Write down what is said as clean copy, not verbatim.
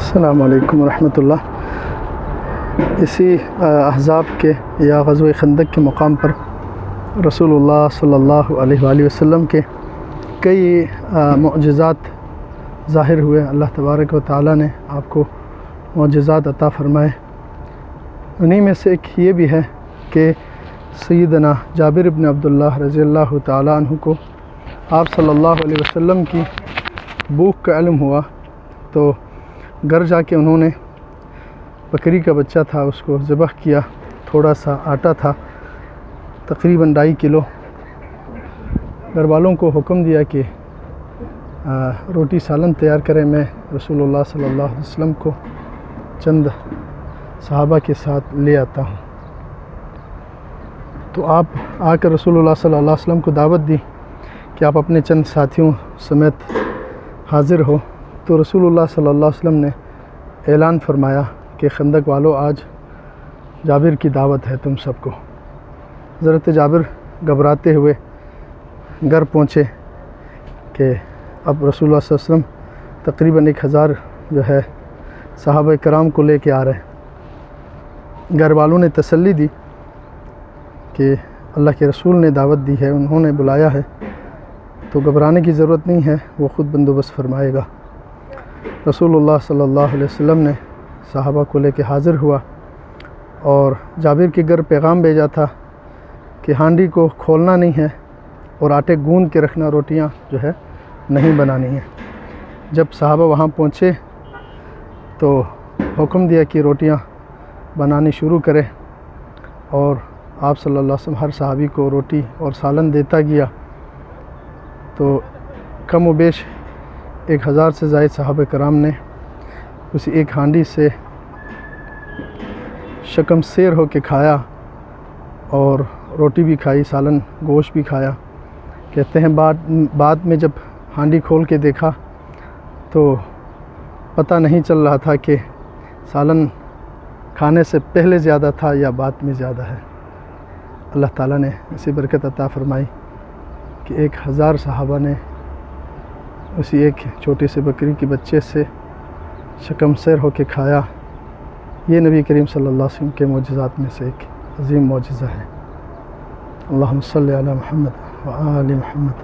السلام علیکم ورحمۃ اللہ۔ اسی احزاب کے یا غزوہ خندق کے مقام پر رسول اللہ صلی اللہ علیہ وآلہ وسلم کے کئی معجزات ظاہر ہوئے۔ اللہ تبارک و تعالیٰ نے آپ کو معجزات عطا فرمائے۔ انہی میں سے ایک یہ بھی ہے کہ سیدنا جابر بن عبداللہ رضی اللہ تعالیٰ عنہ کو آپ صلی اللہ علیہ وسلم کی بھوک کا علم ہوا، تو گھر جا کے انہوں نے بکری کا بچہ تھا، اس کو ذبح کیا۔ تھوڑا سا آٹا تھا، تقریباً 2.5 کلو۔ گھر والوں کو حکم دیا کہ روٹی سالن تیار کریں، میں رسول اللہ صلی اللہ علیہ وسلم کو چند صحابہ کے ساتھ لے آتا ہوں۔ تو آپ آ کر رسول اللہ صلی اللہ علیہ وسلم کو دعوت دی کہ آپ اپنے چند ساتھیوں سمیت حاضر ہو۔ تو رسول اللہ صلی اللہ علیہ وسلم نے اعلان فرمایا کہ خندق والو، آج جابر کی دعوت ہے تم سب کو۔ حضرت جابر گھبراتے ہوئے گھر پہنچے کہ اب رسول اللہ صلی اللہ علیہ وسلم تقریباً 1000 جو ہے صحابہ کرام کو لے کے آ رہے ہیں۔ گھر والوں نے تسلی دی کہ اللہ کے رسول نے دعوت دی ہے، انہوں نے بلایا ہے، تو گھبرانے کی ضرورت نہیں ہے، وہ خود بندوبست فرمائے گا۔ رسول اللہ صلی اللہ علیہ وسلم نے صحابہ کو لے کے حاضر ہوا اور جابر کے گھر پیغام بھیجا تھا کہ ہانڈی کو کھولنا نہیں ہے اور آٹے گوندھ کے رکھنا، روٹیاں جو ہے نہیں بنانی ہیں۔ جب صحابہ وہاں پہنچے تو حکم دیا کہ روٹیاں بنانی شروع کرے، اور آپ صلی اللہ علیہ وسلم ہر صحابی کو روٹی اور سالن دیتا گیا۔ تو کم و بیش 1000 سے زائد صحابہ کرام نے اسی ایک ہانڈی سے شکم سیر ہو کے کھایا، اور روٹی بھی کھائی، سالن گوشت بھی کھایا۔ کہتے ہیں بعد میں جب ہانڈی کھول کے دیکھا تو پتہ نہیں چل رہا تھا کہ سالن کھانے سے پہلے زیادہ تھا یا بعد میں زیادہ ہے۔ اللہ تعالیٰ نے اسی برکت عطا فرمائی کہ 1000 صحابہ نے اسی ایک چھوٹی سی بکری کے بچے سے شکم سیر ہو کے کھایا۔ یہ نبی کریم صلی اللہ علیہ وسلم کے معجزات میں سے ایک عظیم معجزہ ہے۔ اللہم صلی علی محمد و آل محمد۔